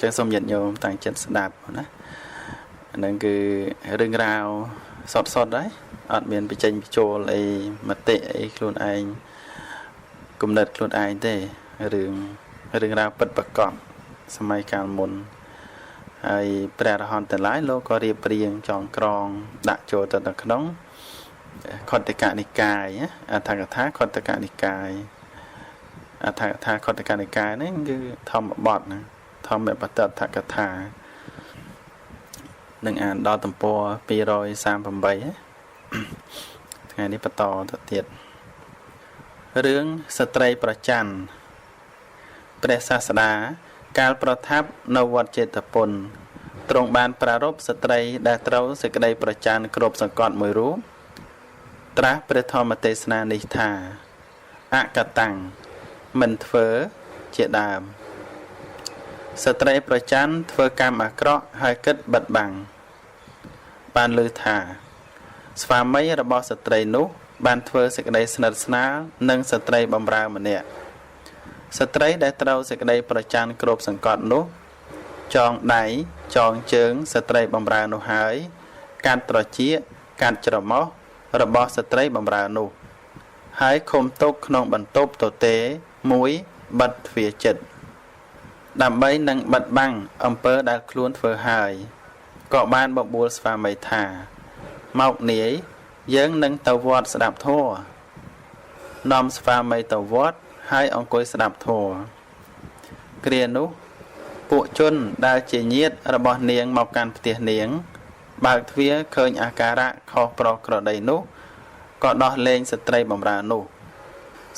ចឹងសូមញាតិញោមតាំងចិត្តស្ដាប់ណាហ្នឹងគឺរឿងរ៉ាវសតដែរអត់មានបញ្ចេញបញ្ចូលអីមតិអីខ្លួនឯងគំនិតខ្លួនឯងទេរឿងរ៉ាវពិតប្រកបសម័យកាលមុនហើយព្រះរហន្តទាំងឡាយលោកក៏រៀបរៀងចងក្រងដាក់ចូលទៅក្នុងខត្តកនិកាយអត្ថកថាខត្តកនិកាយអត្ថកថាខត្តកនិកាយនេះគឺធម្មបទណាធម្មបទអត្ថកថានឹងអានដល់ទំព័រ238ថ្ងៃនេះបន្តទៅទៀតរឿងស្ត្រីប្រច័ណ្ឌព្រះសាស្តាកាលប្រថាប់នៅវត្តចេតពុនទ្រង់បានប្រារព្ធស្ត្រីដែលត្រូវសេចក្តីប្រច័ណ្ឌគ្រប់សង្កត់មួយរូបត្រាស់ព្រះធម្មទេសនានេះថាអកតាំងមិនធ្វើជាដើមស្ត្រីប្រច័ណ្ឌធ្វើកម្មអាក្រក់ហើយគិតបិទបាំងបានលើថាស្វាមីរបស់ស្ត្រីនោះបានធ្វើសេចក្តីស្និទ្ធស្នាលនឹងស្ត្រីបម្រើម្នាក់ស្ត្រីដែលត្រូវសេចក្តីប្រច័ណ្ឌគ្រប់សង្កត់នោះចងដៃចងជើងស្ត្រីបម្រើនោះហើយកាត់ត្រចៀកកាត់ច្រមុះរបស់ស្ត្រីបម្រើនោះហើយឃុំទុកក្នុងបន្ទប់ទទេមួយបិទទ្វារចិត្តដើម្បីនឹងបិទបាំងអំពើដែលខ្លួនធ្វើហើយក៏បានបបួលស្វាមីថាមកនាយយើងនឹងទៅវត្តស្ដាប់ធម៌នាំស្វាមីទៅវត្តហើយអង្គុយស្ដាប់ធម៌គ្រានោះពួកជនដែលជាញាតិរបស់នាងមកកាន់ផ្ទះនាងបើកទ្វារឃើញអាការៈខុសប្រក្រតីនោះក៏ដោះលែងស្ត្រីបម្រើនោះ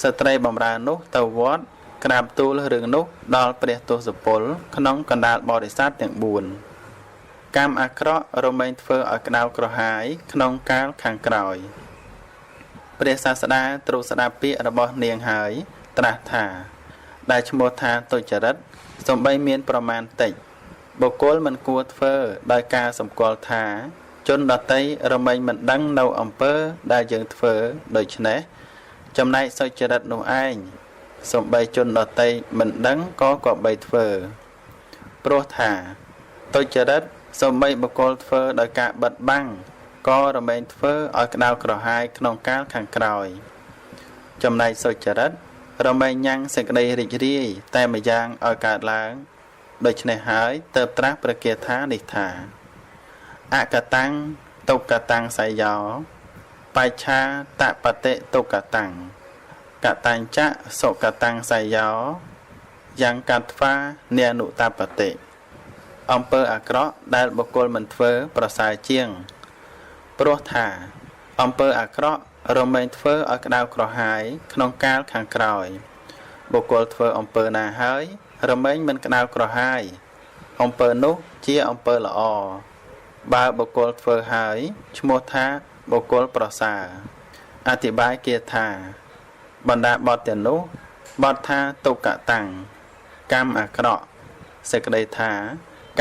ស្ត្រីបម្រើនោះទៅវត្តក្រាបទូលរឿងនោះដល់ព្រះទសពលក្នុងកណ្ដាលបរិស័ទទាំង4កម្មអាក្រក់រមែងធ្វើឲ្យក្តៅក្រហាយក្នុងកាលខាងក្រោយព្រះសាស្តាទ្រង់ស្ដាប់ពាក្យរបស់នាងហើយត្រាស់ថាដែលឈ្មោះថាទុច្ចរិតសំបីមានប្រមាណតិចបុគ្គលមិនគួរធ្វើដោយការសម្គាល់ថាជនដតីរមែងមិនដឹងនៅអំពើដែលយើងធ្វើដូច្នេះចំណែកសុចរិតនោះឯងសំបីជនដតីមិនដឹងក៏គប្បីធ្វើព្រោះថាទុច្ចរិតសំបីបុគ្គលធ្វើដោយការបិទបាំងក៏រមែងធ្វើឲ្យក្តៅក្រហាយក្នុងកាលខាងក្រោយចំណែកសុចរិតរមែងញ៉ាំងសេចក្តីរីករាយតែម្យ៉ាងឲ្យកើតឡើងដូច្នេះហើយទើបត្រាស់ព្រះគាថានេះថាអកតាំងទុក្កតាំងសៃយោបច្ឆាតបតិទុក្កតាំងកតាញ្ចៈសុកតាំងសៃយោយ៉ាងកត្វានានុតបតិអំពើអាក្រក់ដែលបុគ្គលមិនធ្វើប្រសើរជាងព្រោះថាអំពើអាក្រក់រមែងធ្វើឲ្យក្តៅក្រហាយក្នុងកាលខាងក្រោយបុគ្គលធ្វើអំពើណាហើយរមែងមិនក្តៅក្រហាយអំពើនោះជាអំពើល្អបើបុគ្គលធ្វើហើយឈ្មោះថាបុគ្គលប្រសើរអធិប្បាយគាថាបណ្ដាបទទាំងនោះបទថាទុក្កតាំងកម្មអាក្រក់សេចក្តីថា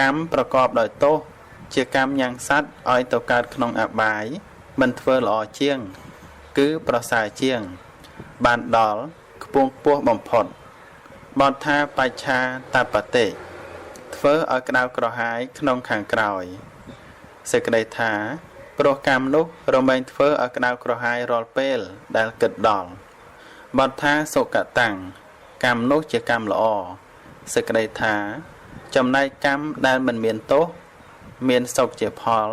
កម្មប្រកបដោយទោសជាកម្មញ៉ាំងសត្វឲ្យទៅកើតក្នុងអបាយមិនធ្វើល្អជាងគឺប្រសើរជាងបានដល់ខ្ពង់ខ្ពស់បំផុតបទថាបច្ឆាតបតិធ្វើឲ្យក្តៅក្រហាយក្នុងខាងក្រោយសេចក្តីថាព្រោះកម្មនោះរមែងធ្វើឲ្យក្តៅក្រហាយរាល់ពេលដែលគិតដល់បទថាសុគតាំងកម្មនោះជាកម្មល្អសេចក្តីថាចំណែកកម្មដែលមិនមានទោសមានសុខជាផល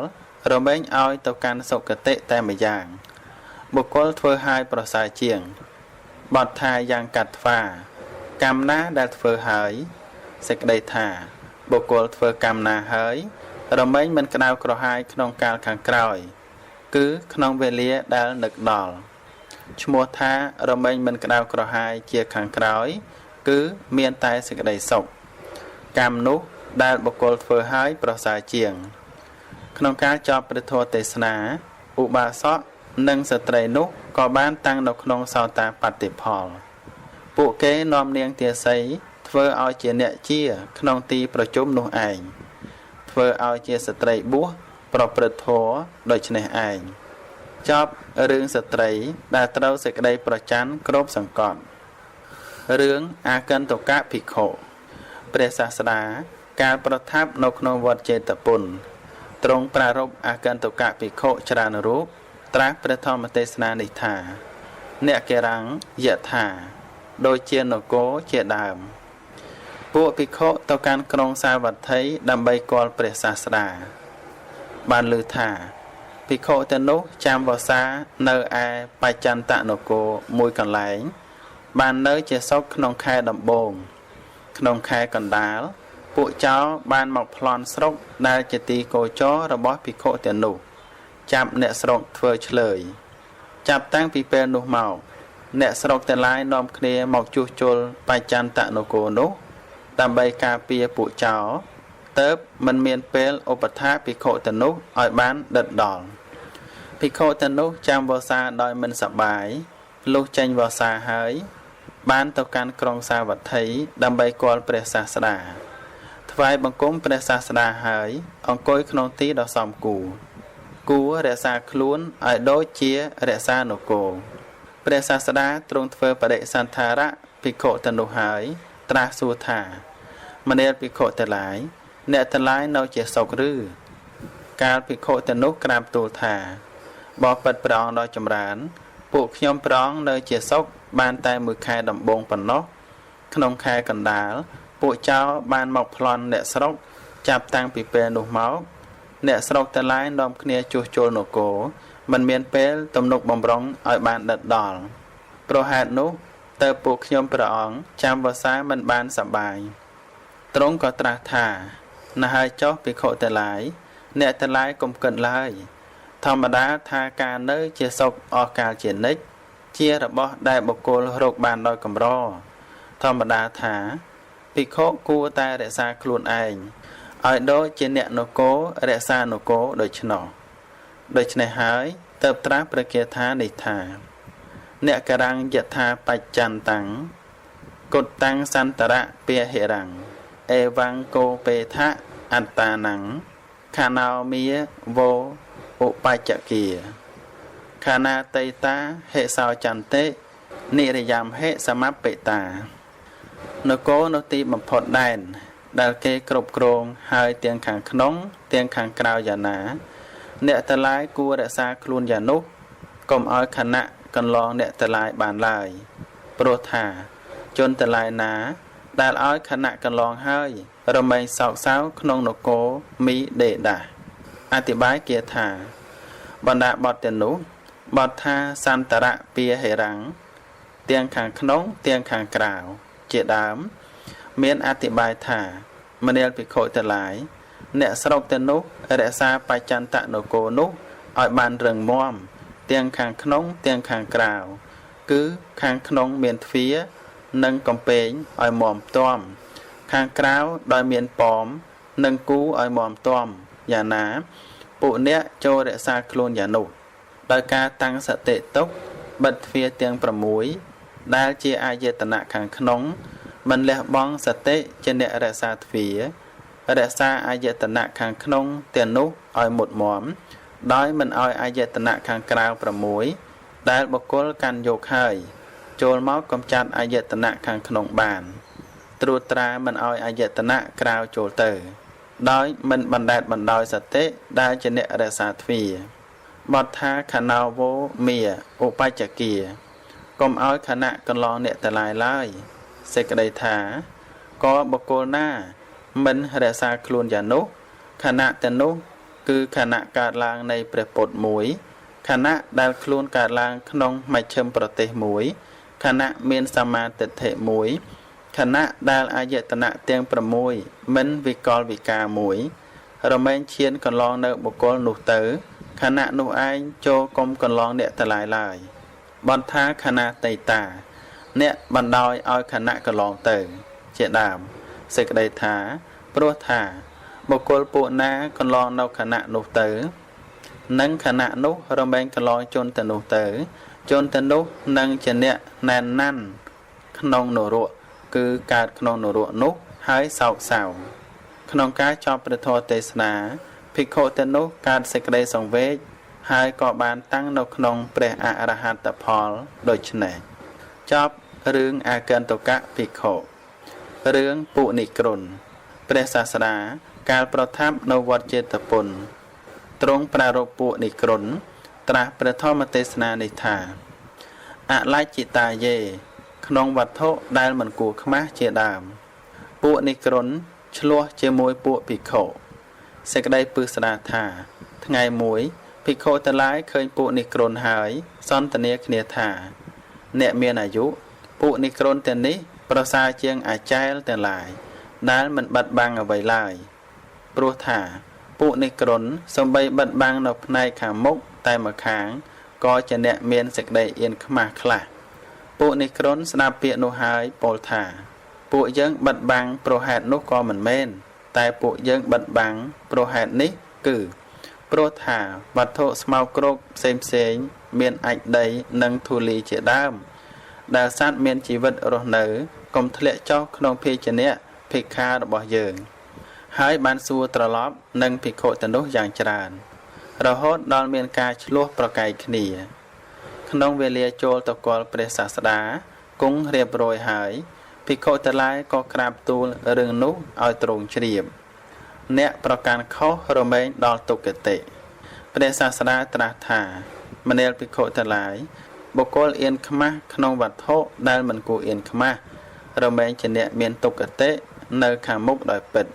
រមែងឲ្យទៅកាន់សុគតិតែម្យ៉ាងបុគ្គលធ្វើឲ្យប្រសើរជាងបទថាយ៉ាងកាត់ថ្វាកម្មណាដែលធ្វើហើយសេចក្តីថាបុគ្គលធ្វើកម្មណាហើយរមែងមិនក្តៅក្រហាយក្នុងកាលខាងក្រោយគឺក្នុងវេលាដែលនឹកដល់ឈ្មោះថារមែងមិនក្តៅក្រហាយជាខាងក្រោយគឺមានតែសេចក្តីសុខកម្មនោះដែលបុគ្គលធ្វើហើយប្រសើរជាងក្នុងការចប់ព្រះធម៌ទេសនាឧបាសកនិងស្ត្រីនោះក៏បានតាំងនៅក្នុងសោតាបត្តិផលពួកគេនាំនាងទាសីធ្វើឲ្យជាអ្នកជាក្នុងទីប្រជុំនោះឯងធ្វើឲ្យជាស្ត្រីបួសប្រព្រឹត្តធម៌ដូច្នេះឯងចប់រឿងស្ត្រីដែលត្រូវសេចក្តីប្រច័ណ្ឌគ្រប់សង្កត់រឿងអាកន្តកៈភិក្ខុព្រះសាស្តា ការប្រថាប់នៅក្នុងវត្តចេតពុនទ្រង់ប្រារព្ធអកន្តកៈភិក្ខុច្រើនរូបត្រាស់ព្រះធម្មទេសនានេះថាអ្នកកេរាំងយថាដូចជានគរជាដើមពួកភិក្ខុទៅកាន់ក្រុងសាវត្ថីដើម្បីគាល់ព្រះសាស្តាបានឮថាភិក្ខុទាំងនោះចាំវស្សានៅឯបច្ចន្តនគរមួយកន្លែងបាននៅជាសុខក្នុងខែដំបូងក្នុងខែកណ្ដាលពួកចៅបានមកប្លន់ស្រុកដែលជាទីកោចររបស់ភិក្ខុទាំងនោះចាប់អ្នកស្រុកធ្វើឆ្លើយចាប់តាំងពីពេលនោះមកអ្នកស្រុកទាំងឡាយនាំគ្នាមកជួសជុលបច្ចន្តនគរនោះដើម្បីការពារពួកចៅទៅមិនមានពេលឧបថាភិក្ខុទាំងនោះឲ្យបានដិតដល់ភិក្ខុទាំងនោះចាំវស្សាដោយមិនសប្បាយលុះចេញវស្សាហើយបានទៅកាន់ក្រុងសាវត្ថីដើម្បីគាល់ព្រះសាស្តាថ្វាយបង្គំព្រះសាស្តាហើយអង្គុយក្នុងទីដ៏សមគួររក្សាខ្លួនឲ្យដូចជារក្សានគរព្រះសាស្តាទ្រង់ធ្វើបដិសន្ធារៈភិក្ខុទាំងនោះហើយត្រាស់សួរថាមនាលភិក្ខុទាំងឡាយអ្នកទាំងឡាយនៅជាសុខឬកាលភិក្ខុទាំងនោះក្រាបទូលថាបបិទ្ធព្រះអង្គដ៏ចម្រើនពួកខ្ញុំព្រះអង្គនៅជាសុខបានតែមួយខែដំបូងប៉ុណ្ណោះក្នុងខែកណ្ដាលពួកចៅបានមកប្លន់អ្នកស្រុកចាប់តាំងពីពេលនោះមកអ្នកស្រុកទាំងឡាយនាំគ្នាជួសជុលនគរមិនមានពេលទំនុកបំរុងឲ្យបានដិតដល់ព្រោះហេតុនោះតើពួកខ្ញុំព្រះអង្គចាំវស្សាមិនបានសប្បាយទ្រង់ក៏ត្រាស់ថាណ៎ហើយចុះភិក្ខុទាំងឡាយអ្នកទាំងឡាយកុំគិតឡើយធម្មតាថាការនៅជាសុខអស់កាលជានិច្ចជារបស់ដែលបុគ្គលរកបានដោយកម្រធម្មតាថាភិក្ខុគួរតែរក្សាខ្លួនឯងឲ្យដូចជាអ្នកនគររក្សានគរដូច្នេះហើយទើបត្រាស់ព្រះគាថានេះថាអ្នកករាំងយថាបច្ចន្តੰគុតតាំងសន្តរៈពាហិរੰអេវੰកោពេថៈអត្តានੰខាណោមាវោឧបច្ចគាខាណាតេតាហេសោចន្តិនិរិយមហេសមបិតានគរនៅទីបំផុតដែនដែលគេគ្រប់គ្រងហើយទាំងខាងក្នុងទាំងខាងក្រៅយ៉ាងណាអ្នកទាំងឡាយគួររក្សាខ្លួនយ៉ាងនោះកុំឲ្យខណៈកន្លងអ្នកទាំងឡាយបានឡើយព្រោះថាជនទាំងឡាយណាដែលឲ្យខណៈកន្លងហើយរមែងសោកសៅក្នុងនគរមីដេដាអธิบายគាថាបណ្ដាបទទាំងនោះបទថាសន្តរៈពាហិរੰទាំងខាងក្នុងទាំងខាងក្រៅជាដើមមានអธิบายថាមនាលភិក្ខុទាំងឡាយអ្នកស្រុកទាំងនោះរក្សាបច្ចន្តនគរនោះឲ្យបានរឹងមាំទាំងខាងក្នុងទាំងខាងក្រៅគឺខាងក្នុងមានទ្វារនិងកំពែងឲ្យមាំទាំខាងក្រៅដោយមានប៉មនិងគូឲ្យមាំទាំយ៉ាងណាពួកអ្នកចូលរក្សាខ្លួនយ៉ាងនោះដោយការតាំងសតិទុកបិទទ្វារទាំង6ដែលជាអាយតនៈខាងក្នុងមិនលះបង់សតិជាអ្នករក្សាទ្វាររក្សាអាយតនៈខាងក្នុងទាំងនោះឲ្យមុតមមដោយមិនឲ្យអាយតនៈខាងក្រៅ6ដែលបុគ្គលកាន់យកហើយចូលមកកំចាត់អាយតនៈខាងក្នុងបានត្រួតត្រាមិនឲ្យអាយតនៈក្រៅចូលទៅដោយមិនបណ្ដែតបណ្ដោយសតិដែលជាអ្នករក្សាទ្វារបទថាខណោវោមាឧបច្ចគាកុំឲ្យខណៈកន្លងអ្នកទាំងឡាយឡើយសេចក្តីថាក៏បុគ្គលណាមិនរក្សាខ្លួនយ៉ាងនោះខណៈទាំងនោះគឺខណៈកើតឡើងនៃព្រះពុទ្ធមួយខណៈដែលខ្លួនកើតឡើងក្នុងមជ្ឈិមប្រទេសមួយខណៈមានសមាទិដ្ឋិមួយខណៈដែលអាយតនៈទាំង6មិនវិកលវិការមួយរមែងឈានកន្លងនៅបុគ្គលនោះទៅខណៈនោះឯងចូលកុំកន្លងអ្នកទាំងឡាយឡើយបន្ថាខណៈតេតាអ្នកបណ្ដោយឲ្យខណៈកន្លងទៅជាដើមសេចក្តីថាព្រោះថាបុគ្គលពួកណាកន្លងនៅខណៈនោះទៅនិងខណៈនោះរមែងកន្លងជនទៅនោះទៅជនទៅនោះនឹងជាអ្នកណែនណាន់ក្នុងនរកគឺកើតក្នុងនរកនោះហើយសោកសៅក្នុងការចប់ព្រះធម៌ទេសនាភិក្ខុទាំងនោះកើតសេចក្តីសង្វេគហើយក៏បានតាំងនៅក្នុងព្រះអរហត្តផលដូច្នេះចប់រឿងអកន្តកៈភិក្ខុរឿងពុនិក្រុន ព្រះសាស្តាកាលប្រថាប់នៅវត្តចេតពុនទ្រង់ប្រារព្ធពួកនិក្រុនត្រាស់ព្រះធម្មទេសនានេះថាអលច្ចិតាយេក្នុងវត្ថុដែលមិនគួរខ្មាស់ជាដើមពួកនិក្រុនឆ្លោះជាមួយពួកភិក្ខុសេចក្តីពឹស្ដាថាថ្ងៃមួយភិក្ខុទាំងឡាយឃើញពួកនិក្រុនហើយសន្ទនាគ្នាថាអ្នកមានអាយុពួកនិក្រុនទាំងនេះប្រសើរជាងអាចារ្យទាំងឡាយដែលមិនបាត់បាំងអ្វីឡើយព្រោះថាពួកនិក្រុនសំបីបាត់បាំងនៅផ្នែកខាងមុខតែម្ខាងក៏ជាអ្នកមានសេចក្តីអៀនខ្មាស់ខ្លះពួកនិក្រុនស្ដាប់ពាក្យនោះហើយពោលថាពួកយើងបាត់បាំងប្រហែលនោះក៏មិនមែនតែពួកយើងបាត់បាំងប្រហែលនេះគឺព្រោះថាវត្ថុស្មៅគ្រោកផ្សេងមានអាចដីនិងធូលីជាដើមដែលសត្វមានជីវិតរស់នៅកុំធ្លាក់ចុះក្នុងភេជ្ជៈភិក្ខារបស់យើងហើយបានសួរត្រឡប់នឹងភិក្ខុទាំងនោះយ៉ាងច្រើនរហូតដល់មានការឆ្លោះប្រកែកគ្នាក្នុងវេលាចូលទៅគាល់ព្រះសាស្តាគង់រៀបរយហើយភិក្ខុទាំងឡាយក៏ក្រាបទូលរឿងនោះឲ្យទ្រង់ជ្រាបអ្នកប្រកាន់ខុសរមែងដល់ទុគតិព្រះសាស្តាត្រាស់ថាមនាលភិក្ខុទាំងឡាយបុគ្គលអៀនខ្មាស់ក្នុងវត្ថុដែលមិនគួរអៀនខ្មាស់រមែងជាអ្នកមានទុគតិនៅខាងមុខដោយពិត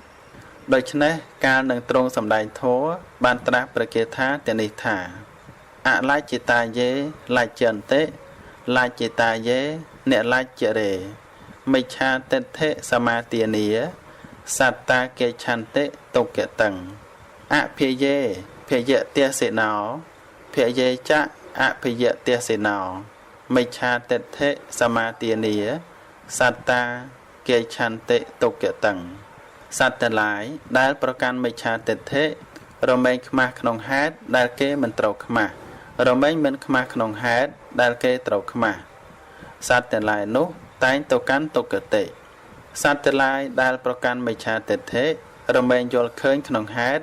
ដូច្នេះកាលនឹងទ្រង់សម្ដែងធម៌បានត្រាស់ប្រកាសថាទាំងនេះថាអលច្ចិតាយេលច្យន្តិលច្ចិតាយេអ្នកលច្ចរេមិច្ឆាទិដ្ឋិសមាទានាសត្តាកេឆន្តិទុក្កតੰអភិយេភយតិសេណោភយេចៈអភិយតិសេណោមិច្ឆាទិដ្ឋិសមាទានាសត្តាកេឆន្តិទុក្កតੰសត្វទាំងឡាយដែលប្រកាន់មិច្ឆាទិដ្ឋិរមែងខ្មាស់ក្នុងហេតុដែលគេមិនត្រូវខ្មាស់រមែងមិនខ្មាស់ក្នុងហេតុដែលគេត្រូវខ្មាស់សត្វទាំងឡាយនោះតែងទៅកាន់ទុគតិសត្វទាំងឡាយដែលប្រកាន់មិច្ឆាទិដ្ឋិរមែងយល់ឃើញក្នុងហេតុ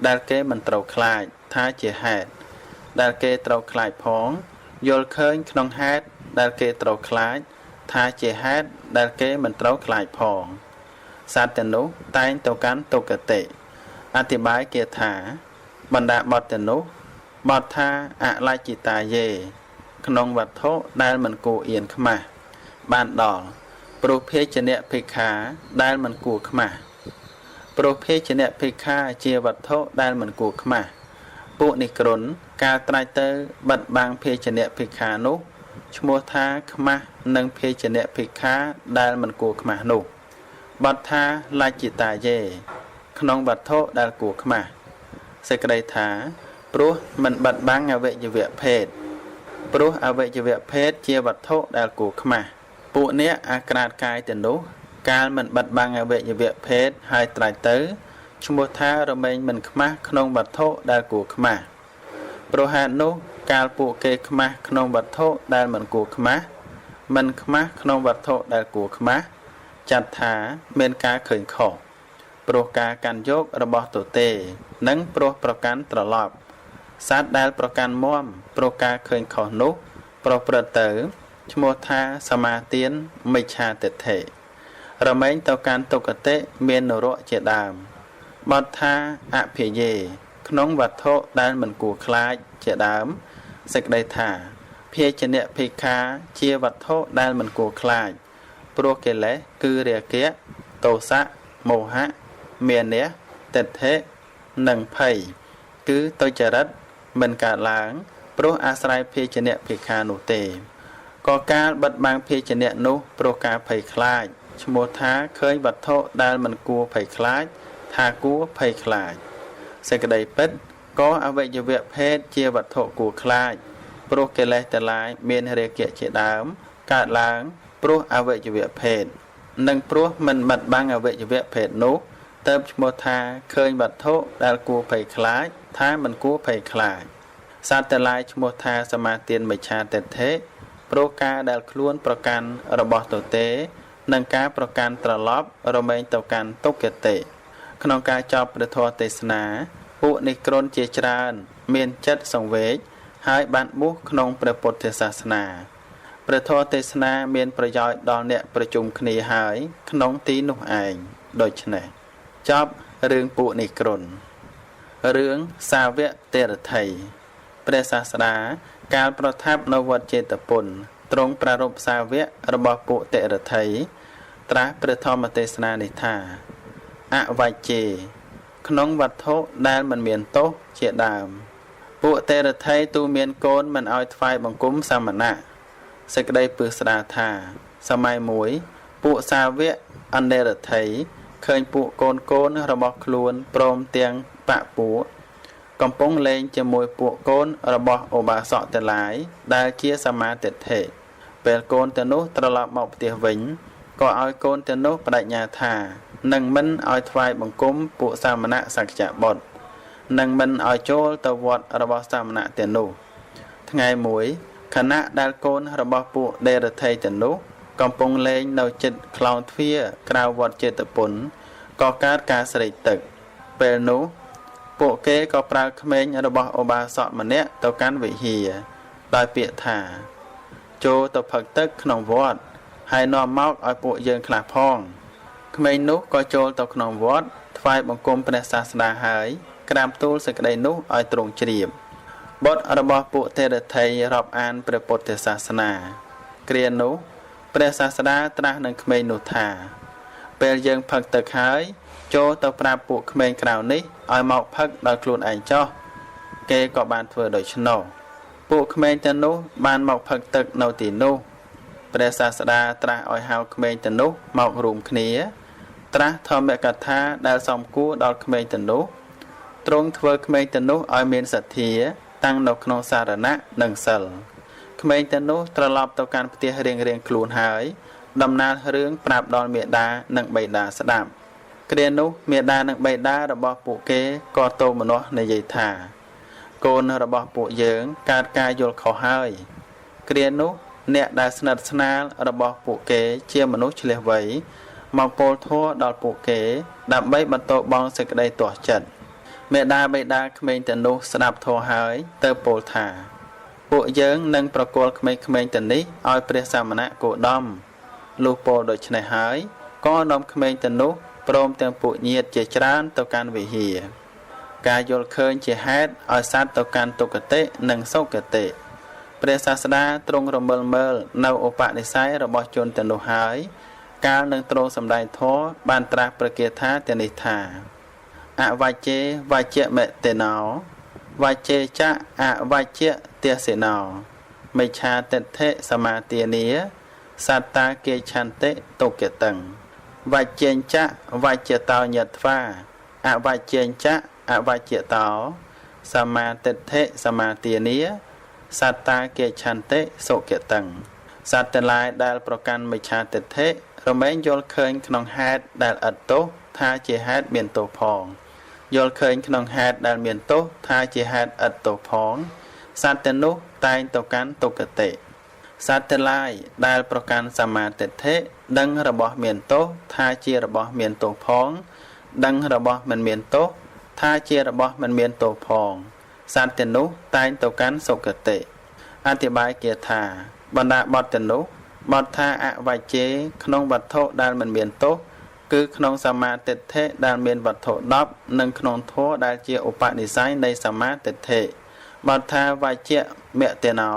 ដែលគេមិនត្រូវខ្លាចថាជាហេតុដែលគេត្រូវខ្លាចផងយល់ឃើញក្នុងហេតុដែលគេត្រូវខ្លាចថាជាហេតុដែលគេមិនត្រូវខ្លាចផងសត្វទាំងនោះតែងទៅកាន់ទុគតិអธิบายគាថាបណ្ដាបទទាំងនោះបទថាអលច្ចិតាយេក្នុងវត្ថុដែលមិនគួរអៀនខ្មាស់បានដល់ព្រោះភេជ្ជៈភិក្ខាដែលមិនគួរខ្មាស់ព្រោះភេជ្ជៈភិក្ខាជាវត្ថុដែលមិនគួរខ្មាស់ពួកនិក្រុនកាលត្រាច់ទៅបាត់បាំងភេជ្ជៈភិក្ខានោះឈ្មោះថាខ្មាស់នឹងភេជ្ជៈភិក្ខាដែលមិនគួរខ្មាស់នោះបទថាលច្ចិតាយេក្នុងវត្ថុដែលគួរខ្មាស់សេចក្តីថាព្រោះមិនបាត់បាំងអវយវៈភេទព្រោះអវយវៈភេទជាវត្ថុដែលគួរខ្មាស់ពួកអ្នកអាក្រាតកាយទៅនោះកាលមិនបាត់បាំងអវយវៈភេទហើយត្រាច់ទៅឈ្មោះថារមែងមិនខ្មាស់ក្នុងវត្ថុដែលគួរខ្មាស់ព្រោះហេតុនោះកាលពួកគេខ្មាស់ក្នុងវត្ថុដែលមិនគួរខ្មាស់មិនខ្មាស់ក្នុងវត្ថុដែលគួរខ្មាស់ចាត់ថាមានការឃើញខុសព្រោះការកាន់យករបស់ទទេនិងព្រោះប្រកាន់ត្រឡប់សត្វដែលប្រកាន់មមព្រោះការឃើញខុសនោះប្រព្រឹត្តទៅឈ្មោះថាសមាទានមិច្ឆាទិដ្ឋិរមែងទៅកាន់ទុគតិមាននរកជាដើមបទថាអភិយេក្នុងវត្ថុដែលមិនគួរខ្លាចជាដើមសេចក្តីថាភេជ្ជៈភិក្ខាជាវត្ថុដែលមិនគួរខ្លាចព្រោះកិលេសគឺរាគៈទោសៈមោហៈមានៈទិដ្ឋិនិងភ័យគឺទុច្ចរិតមិនកើតឡើងព្រោះអាស្រ័យភេជ្ជៈភិក្ខានោះទេក៏កាលបិទបាំងភេជ្ជៈនោះព្រោះការភ័យខ្លាចឈ្មោះថាឃើញវត្ថុដែលមិនគួរភ័យខ្លាចថាគួរភ័យខ្លាចសេចក្តីពិតក៏អវយវៈភេទជាវត្ថុគួរខ្លាចព្រោះកិលេសទាំងឡាយមានរាគៈជាដើមកើតឡើងព្រោះអវយវៈភេទនិងព្រោះមិនបាត់បាំងអវយវៈភេទនោះទើបឈ្មោះថាឃើញវត្ថុដែលគួរភ័យខ្លាចថាមិនគួរភ័យខ្លាចសត្វទាំងឡាយឈ្មោះថាសមាទានមិច្ឆាទិដ្ឋិព្រោះការដែលខ្លួនប្រកាន់របស់ទទេនិងការប្រកាន់ត្រឡប់រមែងទៅកាន់ទុគតិក្នុងការចប់ព្រះធម៌ទេសនាពួកនិក្រុនជាច្រើនមានចិត្តសង្វេគហើយបានបួសក្នុងព្រះពុទ្ធសាសនាព្រះធម៌ទេសនាមានប្រយោជន៍ដល់អ្នកប្រជុំគ្នាហើយក្នុងទីនោះឯងដូច្នេះ ចប់រឿងពួកនេះក្រុនរឿងសាវកទេរថីព្រះសាស្តាកាលប្រថាប់នៅវត្តចេតពុនទ្រង់ប្រារព្ធសាវករបស់ពួកទេរថីត្រាស់ព្រះធម្មទេសនានេះថាអវជេក្នុងវត្ថុដែលមិនមានទោសជាដើមពួកទេរថីទូមានកូនមិនឲ្យថ្វាយបង្គំសាមណៈសេចក្តីពឹស្ដាថាសម័យមួយពួកសាវកអនេរថីឃើញពួកកូនរបស់ខ្លួនព្រមទាំងបពពួកកំពុងលេងជាមួយពួកកូនរបស់ឧបាសកទាំងឡាយដែលជាសមាទិដ្ឋិពេលកូនទាំងនោះត្រឡប់មកផ្ទះវិញក៏ឲ្យកូនទាំងនោះបដិញ្ញាថានឹងមិនឲ្យថ្វាយបង្គំពួកសាមណៈសក្យបុត្រនឹងមិនឲ្យចូលទៅវត្តរបស់សាមណៈទាំងនោះថ្ងៃមួយខណៈដែលកូនរបស់ពួកដេរថីទាំងនោះកំពុងលេងនៅជិតខ្លោងទ្វារក្រៅវត្តចេតពុនក៏កើតការស្រេកទឹកពេលនោះពួកគេក៏ប្រើក្មេងរបស់ឧបាសកម្នាក់ទៅកាន់វិហារដោយពាក្យថាចូលទៅផឹកទឹកក្នុងវត្តហើយនាំមកឲ្យពួកយើងខ្លះផងក្មេងនោះក៏ចូលទៅក្នុងវត្តថ្វាយបង្គំព្រះសាស្តាហើយក្រាបទូលសេចក្តីនោះឲ្យទ្រង់ជ្រាបបុត្ររបស់ពួកទេរថីរាប់អានព្រះពុទ្ធសាសនាគ្រានោះព្រះសាស្តាត្រាស់នឹងក្មេងនោះថាពេលយើងផឹកទឹកហើយចូលទៅប្រាប់ពួកក្មេងក្រៅនេះឲ្យមកផឹកដោយខ្លួនឯងចោះគេក៏បានធ្វើដូច្នោះពួកក្មេងទាំងនោះបានមកផឹកទឹកនៅទីនោះព្រះសាស្តាត្រាស់ឲ្យហៅក្មេងទាំងនោះមករួមគ្នាត្រាស់ធម្មកថាដែលសមគួរដល់ក្មេងទាំងនោះទ្រង់ធ្វើក្មេងទាំងនោះឲ្យមានសទ្ធាតាំងនៅក្នុងសារណៈនិងសិលក្មេងទាំងនោះត្រឡប់ទៅកាន់ផ្ទះរៀងៗខ្លួនហើយដំណើររឿងប្រាប់ដល់មេដានិងបិតាស្ដាប់គ្រានោះមេដានិងបិតារបស់ពួកគេក៏ទោមនោះនិយាយថាកូនរបស់ពួកយើងកើតការយល់ខុសហើយគ្រានោះអ្នកដែលស្និទ្ធស្នាលរបស់ពួកគេជាមនុស្សឆ្លៀសវៃមកពោលធម៌ដល់ពួកគេដើម្បីបន្តបងសេចក្តីទាស់ចិត្តមេដាបិតាក្មេងទាំងនោះស្ដាប់ធម៌ហើយទៅពោលថាពួកយើងនឹងប្រគល់ក្មេងៗទាំងនេះឲ្យព្រះសាមណៈគោតមលុះពោលដូច្នេះហើយក៏នាំក្មេងទាំងនោះព្រមទាំងពួកញាតិជាច្រើនទៅកាន់វិហារការយល់ឃើញជាហេតុឲ្យសត្វទៅកាន់ទុគតិនិងសុគតិព្រះសាស្តាទ្រង់រមិលមើលនៅឧបនិស្ស័យរបស់ជនទាំងនោះហើយកាលនឹងទ្រង់សម្ដែងធម៌បានត្រាស់ប្រកាសថាទាំងនេះថាអវជេវជ្ជមេតេណោវជ្ជេចៈអវជ្ជទសេណោមិច្ឆាទិដ្ឋិសមាទានាសត្តាគេឆន្តិទុគតੰវជ្ជេចៈវជ្ជតោញត្វាអវជ្ជេចៈអវជ្ជតោសមាទិដ្ឋិសមាទានាសត្តាគេឆន្តិសុគតੰសត្វទាំងឡាយដែលប្រកាន់មិច្ឆាទិដ្ឋិរមែងយល់ឃើញក្នុងហេតុដែលឥតទោសថាជាហេតុមានទោសផងយល់ឃើញក្នុងហេតុដែលមានទោសថាជាហេតុឥតទោសផងសត្វទាំងនោះតែងទៅកាន់ទុគតិសត្វទាំងឡាយដែលប្រកាន់សមាទិដ្ឋិដឹងរបស់មានទោសថាជារបស់មានទោសផងដឹងរបស់មិនមានទោសថាជារបស់មិនមានទោសផងសត្វទាំងនោះតែងទៅកាន់សុគតិអធិប្បាយគាថាបណ្ដាបទទាំងនោះបទថាអវជេក្នុងវត្ថុដែលមិនមានទោសគឺក្នុងសមាទិដ្ឋិដែលមានវត្ថុ10និងក្នុងធម៌ដែលជាឧបនិស្ស័យនៃសមាទិដ្ឋិបទថាវជ្ជមេតេណោ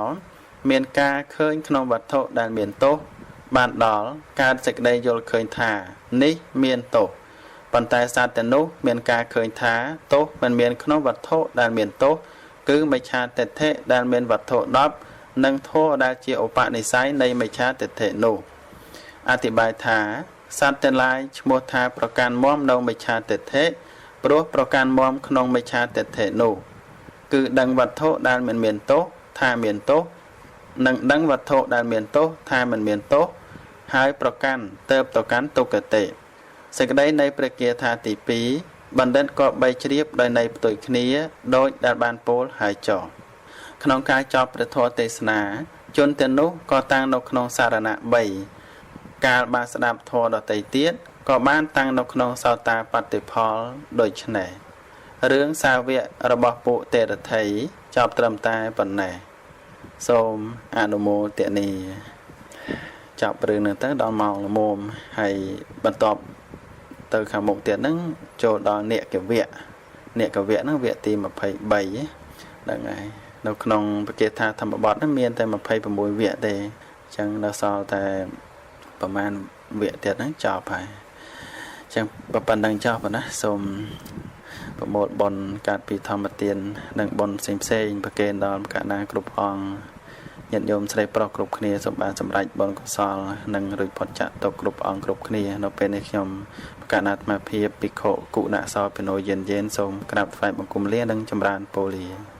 មានការឃើញក្នុងវត្ថុដែលមានទោសបានដល់កើតសេចក្តីយល់ឃើញថានេះមានទោសប៉ុន្តែសត្វទាំងនោះមានការឃើញថាទោសមិនមានក្នុងវត្ថុដែលមានទោសគឺមិច្ឆាទិដ្ឋិដែលមានវត្ថុ10និងធម៌ដែលជាឧបនិស្ស័យនៃមិច្ឆាទិដ្ឋិនោះអធិប្បាយថាសត្វទាំងឡាយឈ្មោះថាប្រកាន់មមនៅមិច្ឆាទិដ្ឋិព្រោះប្រកាន់មមក្នុងមិច្ឆាទិដ្ឋិនោះគឺដឹងវត្ថុដែលមិនមានទោសថាមានទោសនិងដឹងវត្ថុដែលមានទោសថាមិនមានទោសហើយប្រកាន់ទៅកាន់ទុគតិសេចក្តីនៃព្រះគាថាទី2បណ្ឌិតក៏បីជ្រាបដោយនៃផ្ទុយគ្នាដោយដែលបានពោលហើយចោះក្នុងការចប់ព្រះធម៌ទេសនាជនទាំងនោះក៏តាំងនៅក្នុងសារណៈ3កាលបានស្ដាប់ធម៌ដទៃទៀតក៏បានតាំងនៅក្នុងសោតាបត្តិផលដូចនេះរឿងសាវករបស់ពួកទេរថីចប់ត្រឹមតែប៉ុណ្ណេះសូមអនុមោទនាចាប់រឿងនឹងទៅដល់ម៉ោងល្មមហើយបន្ទាប់ ទៅខាងមុខទៀតហ្នឹងចូលដល់នេកវៈហ្នឹងវគ្គទី23ហ្នឹងហើយនៅក្នុងបកាថាធម្មបទហ្នឹងមានតែ26វគ្គទេអញ្ចឹងនៅសល់តែប្រហែលវគ្គទៀតហ្នឹងចប់ហើយអញ្ចឹងប៉ុណ្្នឹងចប់ណាសូមប្រមូលបុណ្យកាត់ពីធម្មទាននិងបុណ្យផ្សេងប្រគេនដល់កណ្ណាគ្រប់អង្គញាតិញោមស្រីប្រុសគ្រប់គ្នាសូមបានសម្រេចបុណ្យកុសលនិងរួចផុតចាកទុក្ខគ្រប់អង្គគ្រប់គ្នានៅពេលនេះខ្ញុំកណ្ណាអាត្មាភាពភិក្ខុគុណសោពិណោយិនសូមក្រាបថ្វាយបង្គំលានិងចម្រើនពរលា